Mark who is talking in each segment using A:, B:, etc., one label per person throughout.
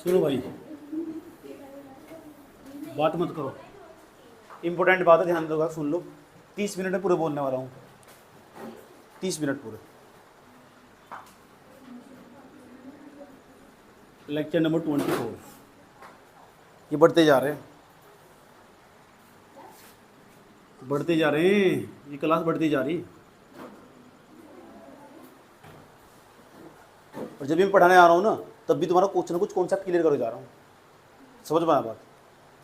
A: सुनो भाई, बात मत करो, इंपॉर्टेंट बात है, ध्यान दोगा, सुन लो। 30 मिनट में पूरे बोलने वाला हूँ, 30 मिनट पूरे। लेक्चर नंबर 24, ये बढ़ते जा रहे हैं, बढ़ते जा रहे हैं, ये क्लास बढ़ती जा रही। और जब भी मैं पढ़ाने आ रहा हूँ ना, तब भी तुम्हारा कुछ ना कुछ कॉन्सेप्ट क्लियर कर जा रहा हूँ, समझ में आया बात?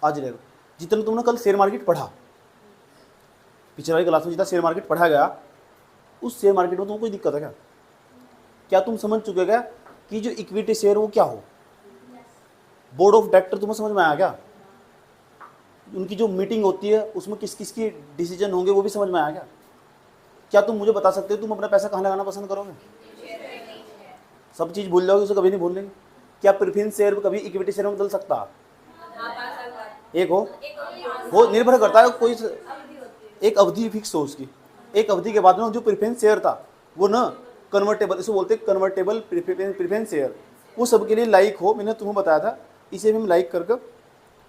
A: आज रहेगा जितना तुमने कल शेयर मार्केट पढ़ा, पिछले वाली क्लास में जितना शेयर मार्केट पढ़ा गया, उस शेयर मार्केट में तुमको कोई दिक्कत है क्या? क्या तुम समझ चुके क्या कि जो इक्विटी शेयर वो क्या हो? बोर्ड ऑफ डायरेक्टर तुम्हें समझ में आया क्या? उनकी जो मीटिंग होती है उसमें किस किस की डिसीजन होंगे वो भी समझ में आया क्या? क्या तुम मुझे बता सकते हो तुम अपना पैसा कहाँ लगाना पसंद करोगे? सब चीज़ भूल जाओगे, उसे कभी नहीं भूलेंगे। क्या प्रेफरेंस शेयर कभी इक्विटी शेयर में बदल सकता? एक हो निर्भर करता है, कोई एक अवधि फिक्स हो उसकी, एक अवधि के बाद में जो प्रेफरेंस शेयर था वो ना कन्वर्टेबल, इसे बोलते हैं कन्वर्टेबल प्रेफरेंस शेयर, वो सबके लिए लाइक हो। मैंने तुम्हें बताया था, इसे भी हम लाइक करके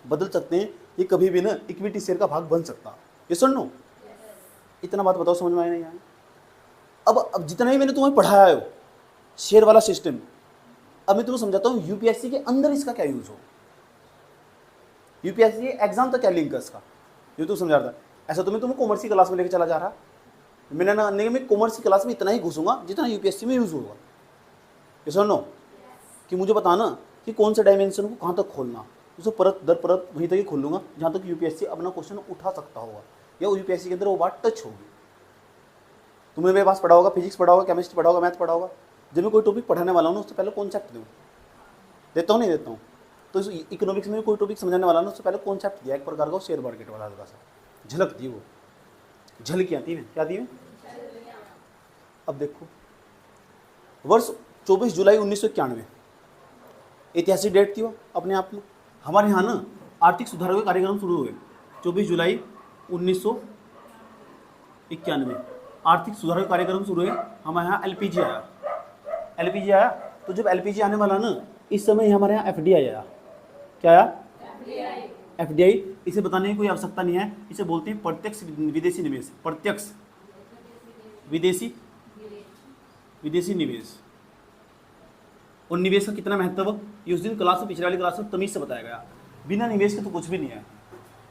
A: बदल सकते हैं, ये कभी भी ना इक्विटी शेयर का भाग बन सकता। ये सुन लो, इतना बात बताओ, समझ में आया नहीं आया? अब जितना ही मैंने तुम्हें पढ़ाया हो शेयर वाला सिस्टम, अब मैं तुम्हें समझाता हूँ यूपीएससी के अंदर इसका क्या यूज हो, यूपीएससी एग्जाम तक क्या लिंक है इसका, ये तो समझा रहा था। ऐसा तो मैं तुम्हें कॉमर्स की क्लास में लेकर चला जा रहा, मैंने ना मैं कॉमर्स की क्लास में इतना ही घुसूंगा जितना यूपीएससी में यूज होगा। ये सुनो कि मुझे बताना कि कौन से डायमेंशन को कहाँ तक खोलना, उसे परत दर परत वहीं तक ही खोल लूँगा जहाँ तक यूपीएससी अपना क्वेश्चन उठा सकता होगा या यूपीएससी के अंदर वो बात टच होगी। तुमने मेरे पास पढ़ा होगा, फिजिक्स पढ़ा होगा, केमिस्ट्री पढ़ा होगा, मैथ पढ़ा होगा। जब मैं कोई टॉपिक पढ़ाने वाला हूँ ना, उससे पहले कॉन्सेप्ट दूँ, देता हूँ नहीं देता हूँ? तो इस इकोनॉमिक्स में कोई टॉपिक समझाने वाला ना, उससे पहले कॉन्सेप्ट दिया, एक प्रकार का शेयर मार्केट वाला हल्का सा झलक दी, वो झलकी आती है, क्या दी है? अब देखो, वर्ष 24 जुलाई 1991 ऐतिहासिक डेट थी वो अपने आप में। हमारे यहाँ ना आर्थिक सुधारों के कार्यक्रम शुरू हुए 24 जुलाई 1991, आर्थिक सुधारों के कार्यक्रम शुरू हुए। हमारे यहाँ एलपीजी आया, एलपीजी आया, तो जब एलपीजी आने वाला ना, इस समय हमारे यहाँ एफडीआई आया। क्या आया? एफडीआई। इसे बताने की कोई आवश्यकता नहीं है, इसे बोलते हैं प्रत्यक्ष विदेशी निवेश, प्रत्यक्ष विदेशी निवेश। और निवेश का कितना महत्व ये उस दिन क्लास में, पिछले वाली क्लास में तमीज से बताया गया। बिना निवेश के तो कुछ भी नहीं है,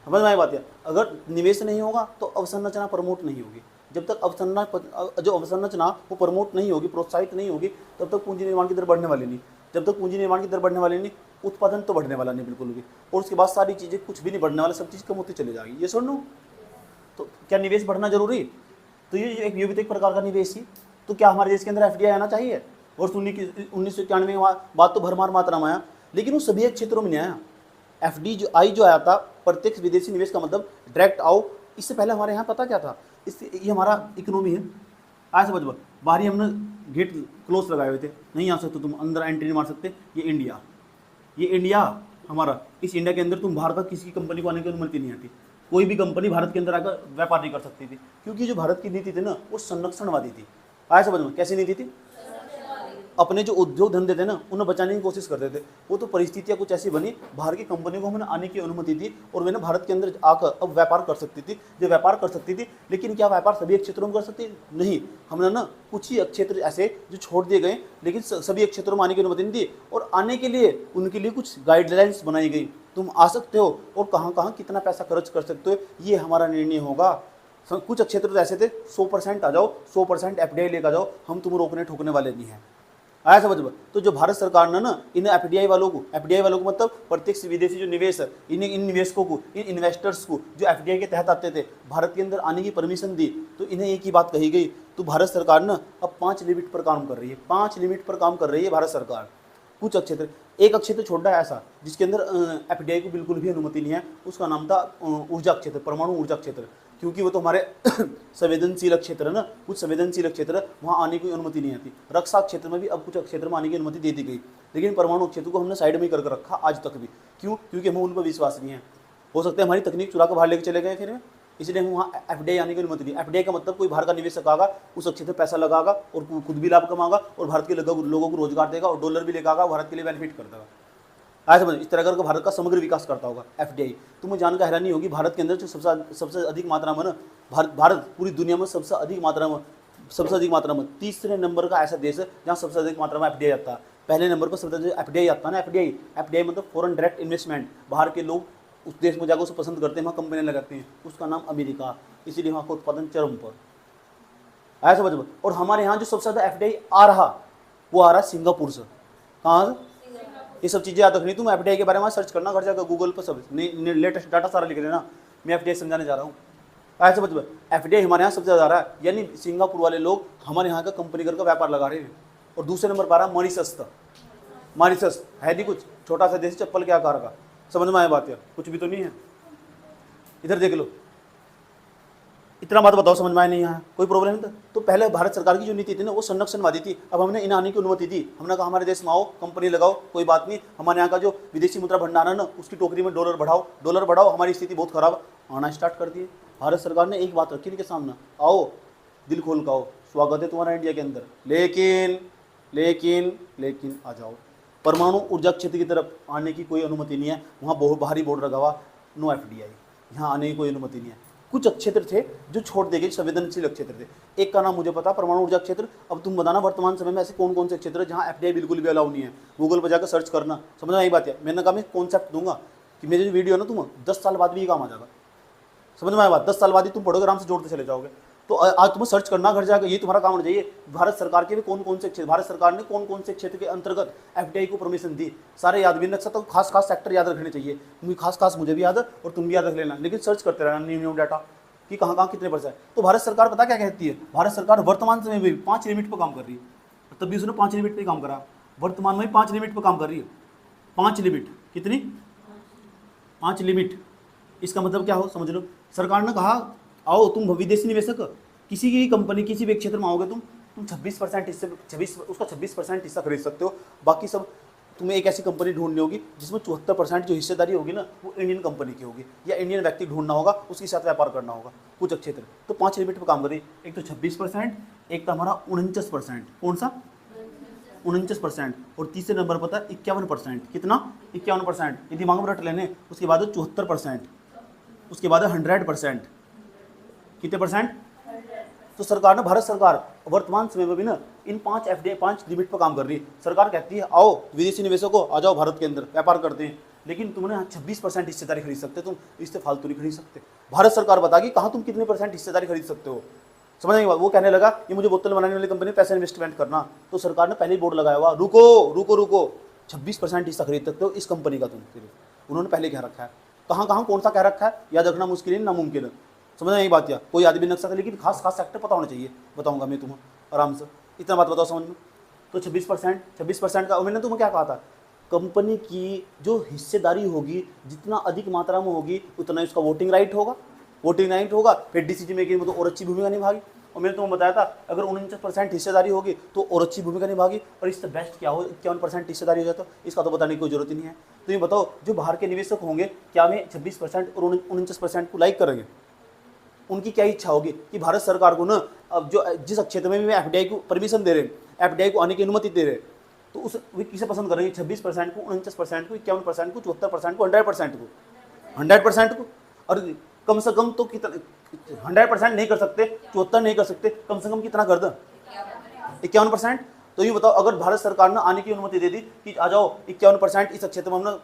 A: समझ में आई बात है? अगर निवेश नहीं होगा तो अवसंरचना प्रमोट नहीं होगी। जब तक अवसंरचना वो प्रमोट नहीं होगी, प्रोत्साहित नहीं होगी, तब तक पूंजी निर्माण की दर बढ़ने वाली नहीं। जब तक पूंजी निर्माण की दर बढ़ने वाली नहीं, उत्पादन तो बढ़ने वाला नहीं बिल्कुल भी, और उसके बाद सारी चीज़ें कुछ भी नहीं बढ़ने वाला, सब चीज़ कम होती चली जाएगी। ये सुन लो, तो क्या निवेश बढ़ना जरूरी? तो ये एक प्रकार का निवेश ही। तो क्या हमारे देश के अंदर एफडीआई आना चाहिए? वर्ष 1991 में बात तो भरमार मात्रा में आया, लेकिन वो सभी क्षेत्रों में नहीं आया। एफडीआई जो आया था, प्रत्यक्ष विदेशी निवेश का मतलब डायरेक्ट आओ। इससे पहले हमारे यहाँ पता क्या था, ये हमारा इकोनॉमी है, आया समझ लो, बाहर ही हमने गेट क्लोज लगाए हुए थे, नहीं आ सकते तुम, अंदर एंट्री नहीं मार सकते। ये इंडिया हमारा, इस इंडिया के अंदर तुम बाहर का किसी कंपनी को आने की अनुमति नहीं आती। कोई भी कंपनी भारत के अंदर आकर व्यापार नहीं कर सकती थी, क्योंकि जो भारत की नीति थी ना, वो संरक्षणवादी थी। आया समझ में? कैसी नीति थी? अपने जो उद्योग धंधे थे ना, उन्हें बचाने की कोशिश करते थे। वो तो परिस्थितियाँ कुछ ऐसी बनी, बाहर की कंपनियों को हमने आने की अनुमति दी और मैंने भारत के अंदर आकर अब व्यापार कर सकती थी, जो व्यापार कर सकती थी। लेकिन क्या व्यापार सभी क्षेत्रों में कर सकती? नहीं, हमने ना कुछ ही क्षेत्र ऐसे जो छोड़ दिए गए, लेकिन सभी क्षेत्रों में आने की अनुमति नहीं दी। और आने के लिए उनके लिए कुछ गाइडलाइंस बनाई गई, तुम आ सकते हो और कहाँ कहाँ कितना पैसा खर्च कर सकते हो, ये हमारा निर्णय होगा। कुछ क्षेत्र तो ऐसे थे 100% आ जाओ, 100% एफडीआई लेकर जाओ, हम तुम रोकने ठोकने वाले नहीं हैं। आया समझ में? तो जो भारत सरकार ने ना इन एफडीआई वालों को मतलब प्रत्यक्ष विदेशी जो निवेश है, इन निवेशकों को, इन इन्वेस्टर्स को जो एफडीआई के तहत आते थे, भारत के अंदर आने की परमिशन दी। तो इन्हें एक ही बात कही गई, तो भारत सरकार ना अब 5 लिमिट पर काम कर रही है, 5 लिमिट पर काम कर रही है भारत सरकार। कुछ क्षेत्र, एक क्षेत्र छोटा है ऐसा जिसके अंदर एफडीआई को बिल्कुल भी अनुमति नहीं है, उसका नाम था ऊर्जा क्षेत्र, परमाणु ऊर्जा क्षेत्र। क्योंकि वो तो हमारे संवेदनशील क्षेत्र है ना, कुछ संवेदनशील क्षेत्र वहाँ आने की अनुमति नहीं आती। रक्षा क्षेत्र में भी अब कुछ क्षेत्र में आने की अनुमति दे दी गई, लेकिन परमाणु क्षेत्र को हमने साइड में ही करके रखा आज तक भी। क्यों? क्योंकि हमें उन पर विश्वास नहीं है। हो सकता है हमारी तकनीक चुरा कर बाहर लेके चले गए फिर में, इसलिए हम वहाँ एफडीआई आने की अनुमति दी। एफडीआई का मतलब कोई बाहर का निवेशक आएगा, उस क्षेत्र में पैसा लगागा और खुद भी लाभ कमागा और भारत के लोगों को रोजगार देगा और डॉलर भी लेकर आएगा, भारत के लिए बेनिफिट कर देगा। आया समझ। इस तरह करके भारत का समग्र विकास करता होगा एफडीआई। तुम्हें जानकर हैरानी होगी भारत के अंदर जो सबसे अधिक मात्रा में ना, भारत पूरी दुनिया में सबसे अधिक मात्रा में तीसरे नंबर का ऐसा देश है जहाँ सबसे अधिक मात्रा में एफडीआई आता है। पहले नंबर पर सबसे एफडीआई आता है ना, एफडीआई मतलब फॉरेन डायरेक्ट इन्वेस्टमेंट। बाहर के लोग उस देश में जाकर उसे पसंद करते हैं, वहाँ कंपनियां लगाते हैं, उसका नाम अमेरिका, इसीलिए वहाँ का उत्पादन चरम पर आया समझ में। और हमारे यहाँ जो सबसे ज़्यादा एफडीआई आ रहा, वो आ रहा है सिंगापुर से। कहाँ से? ये सब चीज़ें याद रखनी। तुम एफडीआई के बारे में सर्च करना घर जाकर गूगल पर, सब लेटेस्ट डाटा सारा लिख लेना। मैं एफडीआई समझाने जा रहा हूँ। ऐसे समझ में, एफडीआई हमारे यहाँ सबसे ज़्यादा आ रहा है, यानी सिंगापुर वाले लोग हमारे यहाँ का कंपनी का व्यापार लगा रहे हैं। और दूसरे नंबर पर आ रहा मॉरिशस था। मॉरिशस है नहीं कुछ, छोटा सा देश, चप्पल के आकार का। समझ में आया बात? यार कुछ भी तो नहीं है। इधर देख लो, इतना बात बताओ समझ में आया नहीं यहाँ कोई प्रॉब्लम नहीं था। तो पहले भारत सरकार की जो नीति थी ना, वो संरक्षणवादी थी। अब हमने इन आने की अनुमति दी। हमने कहा हमारे देश में आओ, कंपनी लगाओ, कोई बात नहीं। हमारे यहाँ का जो विदेशी मुद्रा भंडार है ना, उसकी टोकरी में डॉलर बढ़ाओ। हमारी स्थिति बहुत खराब, आना स्टार्ट कर दिए। भारत सरकार ने एक बात रखी इनके सामने, आओ दिल खोल का आओ, स्वागत है तुम्हारा इंडिया के अंदर, लेकिन आ जाओ। परमाणु ऊर्जा क्षेत्र की तरफ आने की कोई अनुमति नहीं है। वहाँ बहुत भारी बोर्ड लगा हुआ, नो एफडीआई, यहाँ आने की कोई अनुमति नहीं है। कुछ क्षेत्र थे जो छोड़ दिए गए, संवेदनशील क्षेत्र थे। एक का नाम मुझे पता, परमाणु ऊर्जा क्षेत्र। अब तुम बताना वर्तमान समय में ऐसे कौन कौन से क्षेत्र है जहाँ एफडीआई बिल्कुल भी अलाउ नहीं है। गूगल पर जाकर सर्च करना, समझना यही बात है। मैंने कहा मैं कॉन्सेप्ट दूंगा कि मेरी जो वीडियो है ना, तुम 10 साल बाद भी काम आ जाएगा। समझ में आया बात? 10 साल बाद ही तुम पढ़ोगे, आराम से जोड़ते चले जाओगे। तो आज तुम्हें सर्च करना घर जाकर, ये तुम्हारा काम होना चाहिए। भारत सरकार के भी कौन कौन से क्षेत्र, भारत सरकार ने कौन कौन से क्षेत्र के अंतर्गत एफडीआई को परमिशन दी, सारे याद भी रख सकते हो। खास सेक्टर याद रखने चाहिए, क्योंकि खास मुझे भी याद है और तुम भी याद रख लेना। लेकिन सर्च करते रहना न्यू डाटा कि कहाँ कितने % है। तो भारत सरकार पता क्या कहती है? भारत सरकार वर्तमान समय में 5 लिमिट पर काम कर रही है। तब भी उसने 5 लिमिट पर काम करा, वर्तमान में 5 लिमिट पर काम कर रही है। 5 लिमिट, कितनी? 5 लिमिट। इसका मतलब क्या हो समझ लो। सरकार ने कहा आओ तुम विदेशी निवेशक, किसी की कंपनी किसी भी क्षेत्र में आओगे तुम 26% हिस्से, उसका 26% हिस्सा खरीद सकते हो। बाकी सब तुम्हें एक ऐसी कंपनी ढूंढनी होगी जिसमें 74% जो हिस्सेदारी होगी ना, वो इंडियन कंपनी की होगी, या इंडियन व्यक्ति ढूंढना होगा, उसके साथ व्यापार करना होगा कुछ क्षेत्र। तो 5 लिमिट पर काम करिए। एक तो 26%, एक था हमारा 49%। कौन सा? 49%। और तीसरे नंबर पर था 51%। कितना? 51%। ये दिमाग में रट लेने। उसके बाद 74%, उसके बाद 100%। कितने %? तो सरकार ने, भारत सरकार वर्तमान समय में भी ना इन 5 एफडीआई 5 लिमिट पर काम कर रही है। सरकार कहती है आओ विदेशी निवेशकों आ जाओ भारत के अंदर व्यापार करते हैं, लेकिन तुमने 26% हिस्सेदारी खरीद सकते, तुम इससे फालतू नहीं खरीद सकते। भारत सरकार बताएगी कहाँ तुम कितने % हिस्सेदारी खरीद सकते हो। समझ नहीं बात? वो कहने लगा ये मुझे बोतल बनाने वाली कंपनी पैसा इन्वेस्टमेंट करना। तो सरकार ने पहले ही बोर्ड लगाया हुआ, रुको 26% हिस्सा खरीद सकते हो इस कंपनी का तुम। उन्होंने पहले कह रखा है। कहाँ कौन सा कह रखा है याद रखना मुश्किल है, नामुमकिन है। समझना यही बात? या कोई आदमी नहीं रख सकता, लेकिन खास सेक्टर पता होना चाहिए। बताऊंगा मैं तुम्हें आराम से, इतना बात बताओ समझ में। तो 26% का मैंने तुम्हें क्या कहा था, कंपनी की जो हिस्सेदारी होगी जितना अधिक मात्रा में होगी उतना उसका वोटिंग राइट होगा। फिर डिसीजन मेकिंग में तो और अच्छी भूमिका निभागी। और मैंने तुम्हें बताया था अगर 49% हिस्सेदारी होगी तो और अच्छी भूमिका निभागी। और इससे बेस्ट क्या हो, 51% हिस्सेदारी हो जाता, इसका तो बताने की कोई जरूरत ही नहीं है। तो ये बताओ जो बाहर के निवेशक होंगे क्या वे 26% और 49% को लाइक करेंगे? उनकी क्या इच्छा होगी कि भारत सरकार को ना अब जो जिस क्षेत्र में भी एफडीआई को परमिशन दे रहे हैं, एफडीआई को आने की अनुमति दे रहे हैं, तो उस वे किसे पसंद करेंगे? 26% को, 49% को, 51% को, 74% को, 100% को। और कम से कम तो कितना, 100% नहीं कर सकते, 74 नहीं कर सकते, कम से कम कितना कर दें? 51%। तो ये बताओ अगर भारत सरकार ने आने की अनुमति दे दी कि आ जाओ 51% इस क्षेत्र में हमने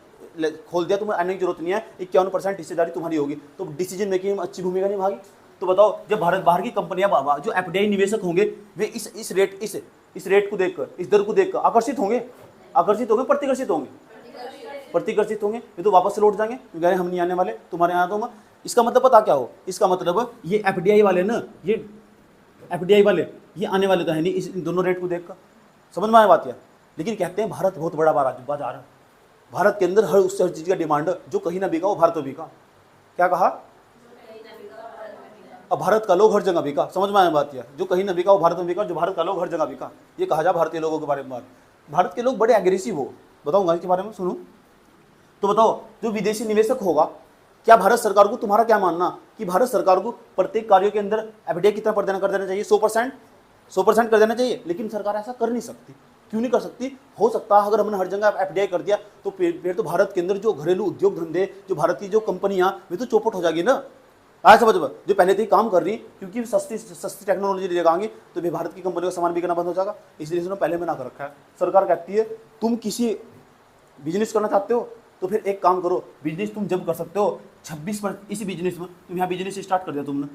A: खोल दिया, तुम्हें आने की जरूरत नहीं है, 51% हिस्सेदारी तुम्हारी होगी, तो डिसीजन मेकिंग में अच्छी भूमिका निभागी। तो बताओ जब बाहर की कंपनियां जो एफडीआई निवेशक होंगे वे इस रेट को देखकर, इस दर को देखकर आकर्षित होंगे, प्रतिकर्षित होंगे। वे तो वापस से लौट जाएंगे, कह रहे हम नहीं आने वाले तुम्हारे यहाँ। तो इसका मतलब पता क्या हो? इसका मतलब ये एफडीआई वाले ना, ये आने वाले तो है नहीं इस दोनों रेट को देखकर। समझ में आया बात? या लेकिन कहते हैं भारत बहुत बड़ा बाजार है, भारत के अंदर हर चीज़ का डिमांड है, जो कहीं ना बिका वो भारत में बिका। क्या कहा? अब भारत का लोग हर जगह बिका। समझ में आया बात? या जो कहीं ना बिका वो भारत में बिका, जो भारत का लोग हर जगह बिका। ये कहा जा भारतीय लोगों के बारे में बात। भारत के लोग बड़े एग्रेसिव हो, बताऊंगा इसके बारे में, सुनो। तो बताओ जो विदेशी निवेशक होगा, क्या भारत सरकार को, तुम्हारा क्या मानना कि भारत सरकार को प्रत्येक कार्यों के अंदर एफडीआई कितना कर देना चाहिए? 100% कर देना चाहिए। लेकिन सरकार ऐसा कर नहीं सकती। क्यों नहीं कर सकती? हो सकता है अगर हमने हर जगह एफडीआई कर दिया तो फिर तो भारत के अंदर जो घरेलू उद्योग धंधे, जो भारत की जो कंपनियां, वे तो चौपट हो जाएगी ना। आज समझ में, जो पहले से ही काम कर रही क्योंकि सस्ती टेक्नोलॉजी लगाएंगे तो भी भारत की कंपनियों का सामान बिकना बंद हो जाएगा। इसलिए इसने पहले मना कर रखा है। सरकार कहती है तुम किसी बिजनेस करना चाहते हो तो फिर एक काम करो, बिजनेस तुम जब कर सकते हो 26%, इसी बिजनेस में तुम यहाँ बिजनेस स्टार्ट कर दिया तुमने,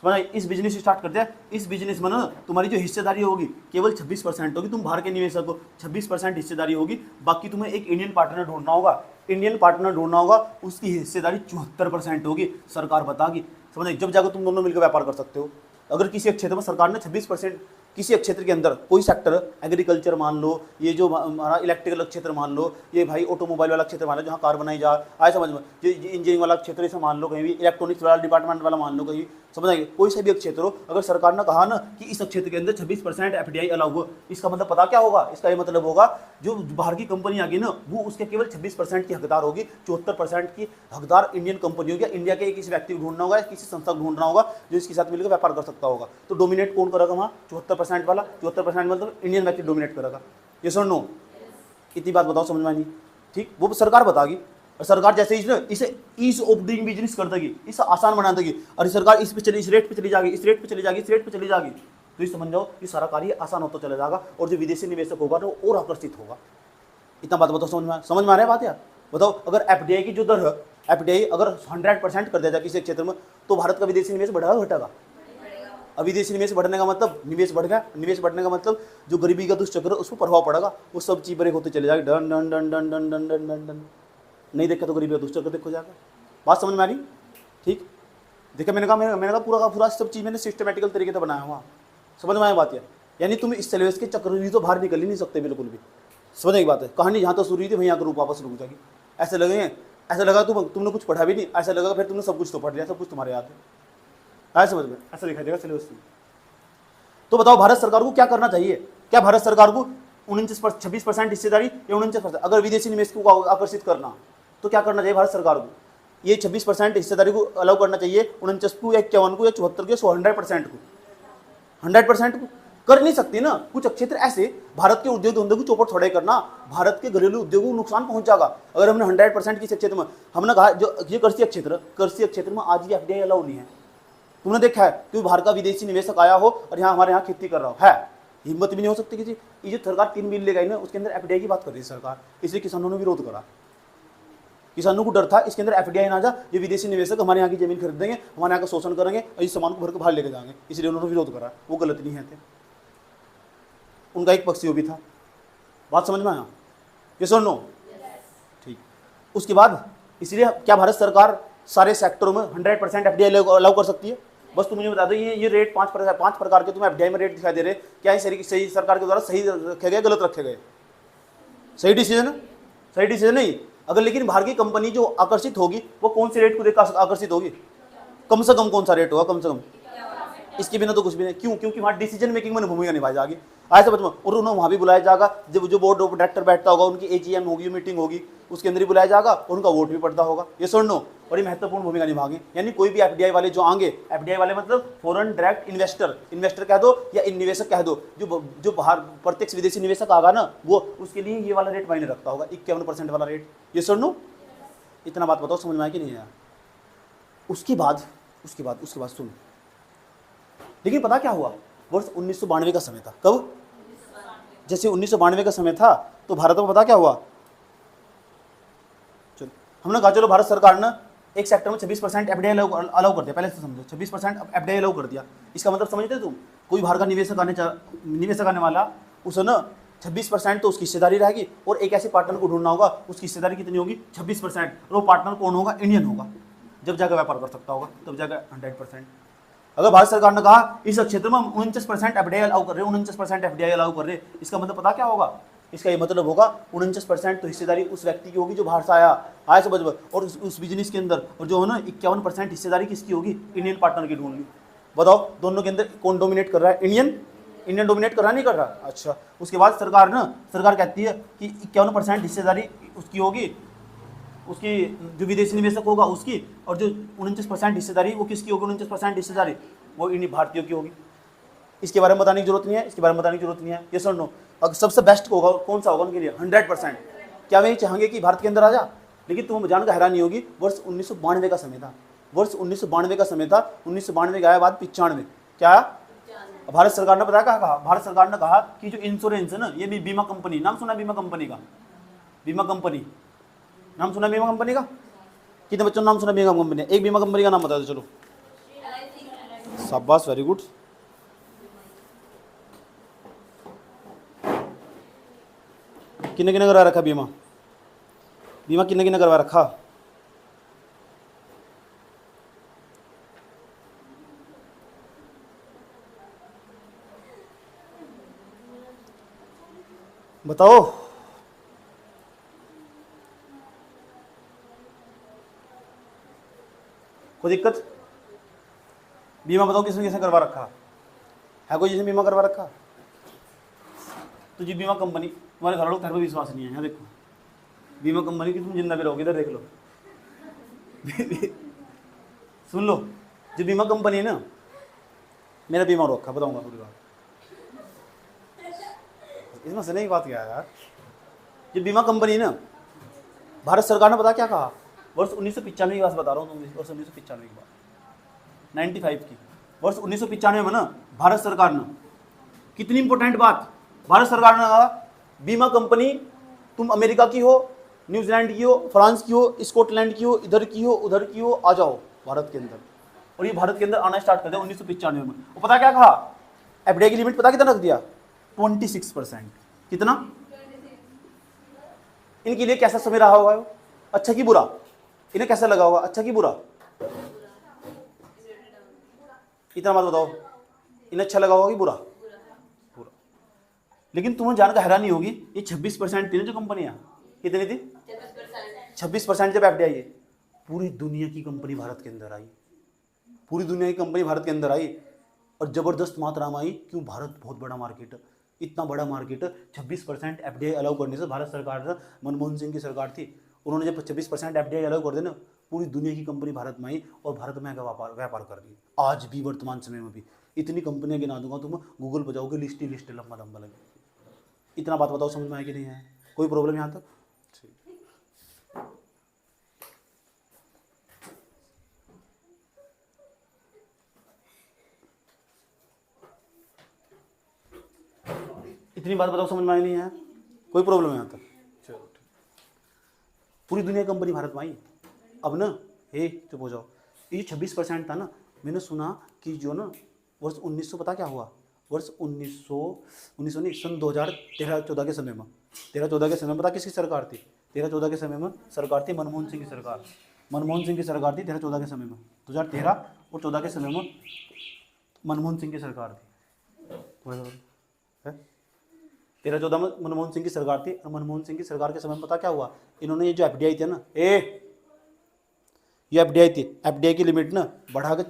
A: समझा, इस बिजनेस स्टार्ट कर दिया, इस बिजनेस में ना तुम्हारी जो हिस्सेदारी होगी केवल 26% होगी, तुम बाहर के निवेशक को 26% हिस्सेदारी होगी, बाकी तुम्हें एक इंडियन पार्टनर ढूंढना होगा, इंडियन पार्टनर ढूंढना होगा, उसकी हिस्सेदारी 74% होगी, सरकार बतागी, समझे, जब जाकर तुम दोनों मिलकर व्यापार कर सकते हो। अगर किसी एक क्षेत्र में सरकार ने 26%, किसी एक क्षेत्र के अंदर कोई सेक्टर, एग्रीकल्चर मान लो, ये जो हमारा इलेक्ट्रिकल क्षेत्र मान लो, ये भाई ऑटोमोबाइल वाला क्षेत्र मान लो जहाँ कार बनाई जा, आए समझ में, ये इंजीनियरिंग वाला क्षेत्र इसे मान लो कहीं भी, इलेक्ट्रॉनिक्स वाला डिपार्टमेंट वाला मान लो कहीं, समझ आएगी, कोई सा भी एक क्षेत्र हो, अगर सरकार ने कहा ना कि इस क्षेत्र के अंदर 26% एफडीआई अलाउ हो, इसका मतलब पता क्या होगा? इसका ये मतलब होगा जो बाहर की कंपनी आ गई ना वो उसके केवल 26% की हकदार होगी, 74% की हकदार इंडियन कंपनी होगी, इंडिया के किसी व्यक्ति को ढूंढना होगा, किसी संस्था को ढूंढना होगा जो इसके साथ मिलकर व्यापार कर सकता होगा। तो डोमिनेट कौन करेगा वहाँ? 74% वाला, 74% मतलब इंडियन व्यक्ति डोमिनेट करेगा। ये सुन नो, इतनी बात बताओ समझ में नहीं? ठीक, वो सरकार बताएगी। और सरकार जैसे इसे ईज ऑफ डूइंग बिजनेस कर देगी, इसे आसान बना देगी, और सरकार इस पे चली, इस रेट पे चली जाएगी, इस रेट पे चली जाएगी, इस रेट पे चली जाएगी, तो ये समझ जाओ कि सारा कार्य आसान होता चला जाएगा और जो विदेशी निवेशक होगा ना वो और आकर्षित होगा। इतना बात बताओ समझ में आ रहा है बात यार? बताओ अगर एफडीआई की जो दर है, एफडीआई अगर 100% कर दिया जाए किसी क्षेत्र में तो भारत का विदेशी निवेश बढ़ेगा घटेगा? अब विदेशी निवेश बढ़ने का मतलब निवेश बढ़ गया, निवेश बढ़ने का मतलब जो गरीबी का दुष्चक्र है उस पर प्रभाव पड़ेगा, वो सब चीज ब्रेक होते चले जाएगी, done done done done done done done done done, नहीं देखा तो गरीबी का दुष्चक्र देखो जाएगा। बात समझ में आ रही? ठीक, देखा मैंने कहा पूरा का पूरा सब चीज मैंने सिस्टमेटिकल तरीके से बनाया हुआ, समझ में आया बात यार? यानी तुम इस सिलेबस के चक्रव्यूह तो बाहर निकल ही नहीं सकते बिल्कुल भी, समझ एक बात है? कहानी जहाँ तो शुरू हुई थी वहीं आकर वापस रुक जाएगी। ऐसे लगा तुमने कुछ पढ़ा भी नहीं, ऐसा लगा फिर तुमने सब कुछ तो पढ़ लिया, सब कुछ तुम्हारे याद है, आया समझ में? ऐसा दिखाई देगा सिलेबस में। तो बताओ भारत सरकार को क्या करना चाहिए? क्या भारत सरकार को 26% हिस्सेदारी या 49%, अगर विदेशी निवेश को आकर्षित करना तो क्या करना चाहिए भारत सरकार को? ये 26% हिस्सेदारी को अलाउ करना चाहिए, 49 को या 51 को या 74 को या 100% को? 100% को कर नहीं सकती ना। कुछ क्षेत्र ऐसे भारत के उद्योग धंधे को चौपट थोड़ा ही करना, भारत के घरेलू उद्योगों को नुकसान पहुंच जाएगा। अगर हमने 100% किसी क्षेत्र में, हमने कहा जो ये कृषि क्षेत्र में आज ये एफडीआई अलाउ नहीं है। तुमने देखा है कि बाहर का विदेशी निवेशक आया हो और यहाँ हमारे यहाँ खेती कर रहा हो, है हिम्मत भी नहीं हो सकती किसी। ये जो सरकार 3 बिल ले गई ना उसके अंदर एफडीआई की बात कर रही है सरकार, इसलिए किसानों ने विरोध करा। किसानों को डर था इसके अंदर एफडीआई ना जा, ये विदेशी निवेशक हमारे यहाँ की जमीन खरीद देंगे, हमारे यहाँ का शोषण करेंगे और इस सामान को भर के बाहर लेके जाएंगे, इसलिए उन्होंने विरोध करा। वो गलत नहीं है थे, उनका एक पक्ष भी था। बात समझ में आया? ये सुन लो ठीक। उसके बाद इसलिए क्या भारत सरकार सारे सेक्टरों में 100% एफडीआई अलाउ कर सकती है? बस तुम मुझे बता दो ये रेट 5 प्रकार के तुम्हें एफडीआई में रेट दिखाई दे रहे, क्या सही सरकार के द्वारा सही रखे गए, गलत रखे गए? सही डिसीजन है? सही डिसीजन नहीं। अगर लेकिन बाहर की कंपनी जो आकर्षित होगी वो कौन से रेट को देखकर आकर्षित होगी? कम से कम कौन सा रेट होगा? कम से कम इसके बिना तो कुछ भी नहीं। क्यों? क्योंकि वहाँ डिसीजन मेकिंग में भूमिका निभाई जाएगी। ऐसे बच में, और उन्हें वहाँ भी बुलाया जाएगा, जब जो बोर्ड ऑफ डायरेक्टर बैठता होगा उनकी एजीएम होगी, मीटिंग होगी, उसके अंदर ही बुलाया जाएगा और उनका वोट भी पड़ता होगा। ये सुनो, बड़ी महत्वपूर्ण भूमिका निभाएंगे। यानी कोई भी एफडीआई वाले जो आएंगे, एफडीआई वाले मतलब फॉरेन डायरेक्ट इन्वेस्टर कह दो या निवेशक कह दो, जो बाहर प्रत्यक्ष विदेशी निवेशक आगा ना वो, उसके लिए ये वाला रेट मायने रखता होगा, 51% वाला रेट। ये सुनो, इतना बात बताओ समझ में आया कि नहीं आया? उसके बाद सुनो, लेकिन पता क्या हुआ? वर्ष 1992 का समय था। कब? जैसे 1992 का समय था तो भारत में पता क्या हुआ? चलो हमने कहा चलो भारत सरकार ने एक सेक्टर में 26% एफडीआई अलाउ कर दिया। पहले से समझो, 26% एफडीआई अलाउ कर दिया। इसका मतलब समझते तुम? कोई बाहर का निवेशक आने वाला, उसे ना 26% तो उसकी हिस्सेदारी रहेगी और एक ऐसे पार्टनर को ढूंढना होगा, उसकी हिस्सेदारी कितनी होगी? 26%। और वो पार्टनर कौन होगा? इंडियन होगा, जब जाकर व्यापार कर सकता होगा, तब जाकर 100%। अगर भारत सरकार ने कहा इस क्षेत्र में 49% एफडीआई अलाउ कर रहे, 49% एफडीआई अलाउ कर रहे, इसका मतलब पता क्या होगा? इसका ये मतलब होगा 49% तो हिस्सेदारी उस व्यक्ति की होगी जो बाहर से आया समझ। और उस बिजनेस के अंदर, और जो है ना 51% हिस्सेदारी किसकी होगी? इंडियन पार्टनर की ढूंढ ली। बताओ दोनों के अंदर कौन डोमिनेट कर रहा है? इंडियन डोमिनेट कर रहा, नहीं कर रहा? अच्छा, उसके बाद सरकार कहती है कि 51% हिस्सेदारी उसकी होगी, उसकी जो विदेशी निवेशक होगा उसकी, और जो 49% हिस्सेदारी वो किसकी होगी? 49% हिस्सेदारी वो इन भारतीयों की होगी। इसके बारे में बताने की जरूरत नहीं है, इसके बारे में बताने की जरूरत नहीं है, ये सुन लो। अगर सबसे बेस्ट होगा कौन सा होगा उनके लिए 100%। क्या वे चाहेंगे कि भारत के अंदर आ जा? लेकिन तुम जानकर हैरानी होगी, वर्ष 1992 का समय था, वर्ष 1992 का समय था। 1992 के आया बाद 95 क्या भारत सरकार ने बताया, कहा भारत सरकार ने कहा कि जो इंश्योरेंस है ना, ये भी बीमा कंपनी, नाम सुना बीमा कंपनी का? बीमा कंपनी नाम सुना बीमा कंपनी का? कितने बच्चों ने नाम सुना बीमा कंपनी? एक बीमा कंपनी का नाम बता दो चलो। शाबाश, वेरी गुड। किन्ने किन्ने करवा रखा बीमा? बीमा किन्ने किन्ने करवा रखा? बताओ। कोई दिक्कत? बीमा बताओ किसने किसने करवा रखा है? कोई जिसने बीमा करवा रखा? तो जी बीमा कंपनी, तुम्हारे घर लोग घर पर विश्वास नहीं है। यहाँ देखो बीमा कंपनी की तुम जिंदा भी रहोगे, इधर देख लो। सुन लो, जो बीमा कंपनी है ना, मेरा बीमा हो रखा, बताऊंगा पूरी बात। इसमें से नहीं बात क्या है यार। जो बीमा कंपनी है ना, भारत सरकार ने पता क्या कहा? वर्ष 1995 की बात बता रहा हूँ, वर्ष 1995 की बात, 95 की। वर्ष 1995 में ना भारत सरकार ने, कितनी इंपॉर्टेंट बात, भारत सरकार ने कहा बीमा कंपनी तुम अमेरिका की हो, न्यूजीलैंड की हो, फ्रांस की हो, स्कॉटलैंड की हो, इधर की हो, उधर की हो, आ जाओ भारत के अंदर। और ये भारत के अंदर आना स्टार्ट कर दिया 1995 में। वो पता क्या कहा? एफडीआई की लिमिट पता कितना रख दिया? 26%। कितना? इनके लिए कैसा समय रहा होगा? अच्छा की बुरा? इन्हें कैसा लगा होगा, अच्छा की बुरा? इतना मत बताओ, इन्हें अच्छा लगा होगा कि बुरा? बुरा। लेकिन तुम्हें जानकर हैरानी होगी, ये 26% थी ना जो कंपनियां, कितनी थी? 26% जब एफडीआई है, पूरी दुनिया की कंपनी भारत के अंदर आई, पूरी दुनिया की कंपनी भारत के अंदर आई और जबरदस्त मात्रा में आई। क्यों? भारत बहुत बड़ा मार्केट है, इतना बड़ा मार्केट। 26% एफडीआई अलाउ करने से भारत सरकार, मनमोहन सिंह की सरकार थी, उन्होंने जब 26% एफडीआई अलाउ कर देना, पूरी दुनिया की कंपनी भारत में आई और भारत में व्यापार कर रही है। आज भी वर्तमान समय में भी इतनी कंपनियां गिना दूंगा, तुम गूगल पर जाओगे, लिस्ट लंबा लंबा लगे। इतना बात बताओ समझ में आए कि नहीं है? कोई प्रॉब्लम यहाँ तक? इतनी बात बताओ समझ में आई नहीं है? कोई प्रॉब्लम यहाँ तक? चलो ठीक। पूरी दुनिया की कंपनी भारत में आई। अब ना हे चुप हो जाओ, ये 26% था ना, मैंने सुना कि जो ना वर्ष 1900 पता क्या हुआ? वर्ष 1900 नहीं, सन 2013-14 के समय में, 13-14 के समय में पता किसकी सरकार थी? 13-14 के समय में सरकार थी मनमोहन सिंह की सरकार। मनमोहन सिंह की सरकार थी 13-14 के समय में, 2013 और 14 के समय में मनमोहन सिंह की सरकार थी। 13-14 में मनमोहन सिंह की सरकार थी और मनमोहन सिंह की सरकार के समय में पता क्या हुआ? इन्होंने ये जो एफडीआई थी ना, ये एफडीआई थी, एफडीआई की लिमिट ना बढ़ा के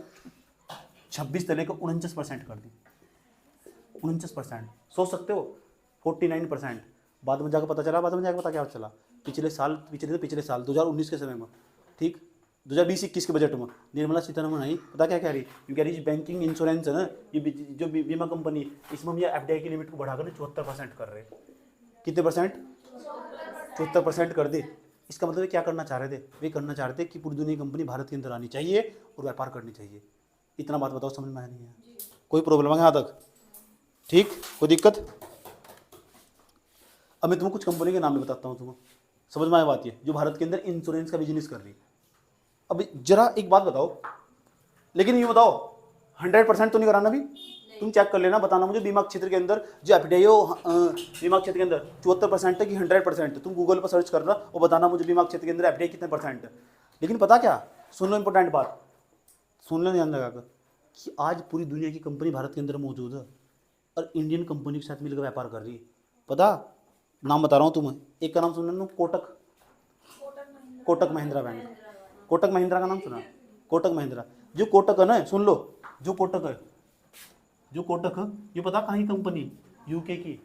A: 26 से लेकर 49% कर दी। 49%, सोच सकते हो? 49%। बाद में जाकर पता क्या चला? पिछले साल 2019 के समय में, ठीक, 2020-21 के बजट में निर्मला सीतारमण आई, पता क्या कह रही? यू कह रही बैंकिंग इंश्योरेंस है ना, ये जो बीमा कंपनी, इसमें हम ये एफडीआई की लिमिट को बढ़ाकर 74% कर रहे हैं। कितने परसेंट? 74% कर दी। इसका मतलब क्या करना चाह रहे थे? वे करना चाह रहे थे कि पूरी दुनिया की कंपनी भारत के अंदर आनी चाहिए और व्यापार करनी चाहिए। इतना बात बताओ समझ में आया नहीं है? कोई प्रॉब्लम है यहाँ तक? ठीक, कोई दिक्कत? अब मैं तुम्हें कुछ कंपनी के नाम भी बताता हूँ, तुम्हें समझ में आया बात ये, जो भारत के अंदर इंश्योरेंस का बिजनेस कर रही है। अब जरा एक बात बताओ, लेकिन ये बताओ 100% तो नहीं कराना भी, तुम चेक कर लेना, बताना मुझे बीमा क्षेत्र के अंदर जो एफडीआई हो, बीमा क्षेत्र के अंदर 74% है कि 100%? तुम गूगल पर सर्च करना और बताना मुझे बीमा क्षेत्र के अंदर एफडीआई कितने % है। लेकिन पता क्या, सुन लो इंपॉर्टेंट बात, सुन लो ध्यान लगाकर, कि आज पूरी दुनिया की कंपनी भारत के अंदर मौजूद है और इंडियन कंपनी के साथ मिलकर व्यापार कर रही है। पता, नाम बता रहा हूँ तुम्हें, एक का नाम सुन लो, कोटक महिंद्रा बैंक। कोटक महिंद्रा का नाम सुना? कोटक महिंद्रा, जो कोटक है ना, सुन लो, जो कोटक है, ये पता कहाँ की कंपनी? यूके की,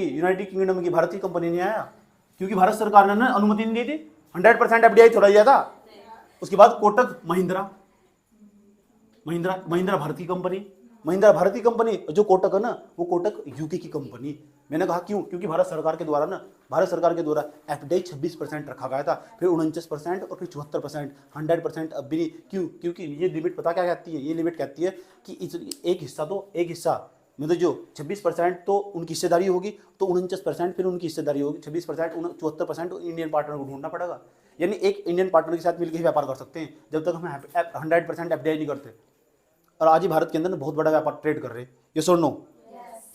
A: यूनाइटेड किंगडम की, भारत की कंपनी नहीं आया, क्योंकि भारत सरकार ने ना अनुमति नहीं दी थी, 100% एफडीआई छोड़ा दिया था। उसके बाद कोटक महिंद्रा भारत की कंपनी, महिंद्रा भारत की कंपनी, जो कोटक है ना वो कोटक यूके की कंपनी। मैंने कहा क्यों, क्योंकि भारत सरकार के द्वारा ना, भारत सरकार के द्वारा एफडीआई 26% रखा गया था, फिर 49% और फिर 74%, 100% अब भी नहीं। क्यों, क्योंकि ये लिमिट पता क्या कहती है, ये लिमिट कहती है कि इस एक हिस्सा मतलब जो 26% तो उनकी हिस्सेदारी होगी, तो 49% फिर उनकी हिस्सेदारी होगी, 26% 74% इंडियन पार्टनर को ढूंढना पड़ेगा। यानी एक इंडियन पार्टनर के साथ मिलकर ही व्यापार कर सकते हैं जब तक हम 100% एफडीआई नहीं करते। और आज ही भारत के अंदर बहुत बड़ा व्यापार ट्रेड कर रहे हैं, ये सुन लो।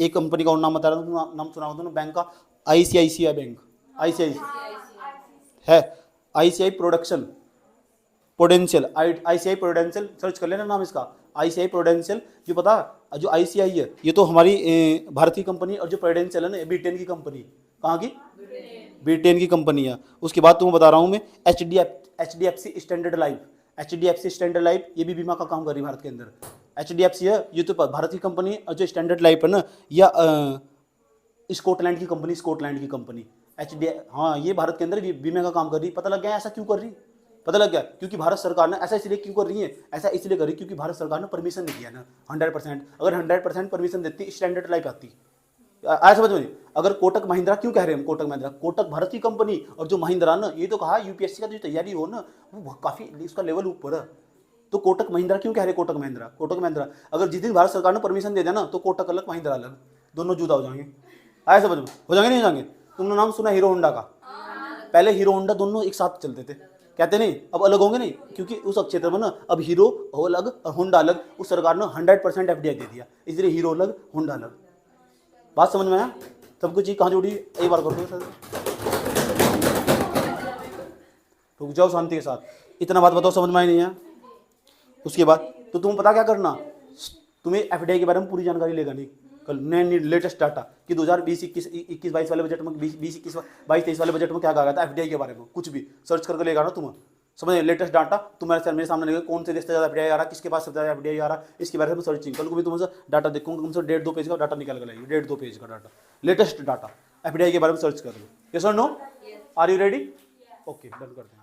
A: एक कंपनी का और नाम बता रहा हूँ, नाम सुना होगा ना बैंक का, आईसीआईसीआई बैंक, आईसीआई है, ICI production Prudential, ICI Prudential, search कर लेना नाम इसका, आईसीआई प्रोडेंशियल। जो पता, जो आईसीआई है ये तो हमारी भारत की कंपनी, और जो प्रोडेंशियल है ना ब्रिटेन की कंपनी। कहाँ की? ब्रिटेन की कंपनी है। उसके बाद तुम्हें बता रहा हूँ मैं HDFC standard life, HDFC standard life ये भी बीमा का काम कर रही है भारत के अंदर। एचडीएफसी है ये तो भारत की कंपनी है, और जो स्टैंडर्ड लाइफ है ना या स्कॉटलैंड की कंपनी, स्कॉटलैंड की कंपनी हाँ ये भारत के अंदर बीमा का काम कर रही है। पता लग गया ऐसा क्यों कर रही, पता लग गया क्योंकि भारत सरकार ने ऐसा इसलिए क्यों कर रही है, ऐसा इसलिए कर रही है क्योंकि भारत सरकार ने परमिशन नहीं दिया ना 100%। अगर 100% परमिशन देती स्टैंडर्ड लाइफ आती। आया समझ में? अगर कोटक महिंद्रा क्यों कह रहे हैं हम कोटक महिंद्रा, कोटक भारत की कंपनी, और जो महिंद्रा ना ये तो कहा यूपीएससी का जो तैयारी हो ना वो काफी इसका लेवल ऊपर है। तो कोटक महिंद्रा क्यों कह रहे कोटक महिंद्रा, कोटक महिंद्रा अगर जिस दिन भारत सरकार ने परमिशन दे दिया ना तो कोटक अलग महिंद्रा अलग, दोनों जुदा हो जाएंगे। आया समझ में? हो जाएंगे नहीं हो जाएंगे? तुमने नाम सुना हीरो होंडा का? पहले हीरो होंडा दोनों एक साथ चलते थे, कहते नहीं अब अलग होंगे नहीं, क्योंकि उस क्षेत्र में ना अब हीरो अलग और होंडा अलग, उस सरकार ने 100% एफडीआई दे दिया, इसलिए हीरो अलग होंडा अलग। बात समझ में आया? सब कुछ चीज कहाँ जुड़ी, एक बार कर दो सर, रुक जाओ शांति के साथ, इतना बात बताओ समझ में आई नहीं है? उसके बाद तो तुम पता क्या करना, तुम्हें एफडीआई के बारे में पूरी जानकारी लेगा नहीं कल नए लेटेस्ट डाटा कि 2020-21 वाले बजट में 2020-21-22-23 वाले बजट में क्या कहा गया था एफडीआई के बारे में, कुछ भी सर्च करके लेगा ना तुम, समझ लेटेस्ट डाटा तुम्हारे मेरे सामने लगेगा, कौन से देश से ज़्यादा एफडीआई आ रहा है, किसके पास सबसे ज़्यादा एफडीआई आ रहा है, इसके बारे में सर्चिंग। कल को भी तुमसे डाटा देखूंगा, तुमसे 1.5-2 पेज का डाटा निकाल कर लाएगी, 1.5-2 पेज का डाटा, लेटेस्ट डाटा एफडीआई के बारे में सर्च कर लो। यस और no? Are you ready? Okay, done करते हैं।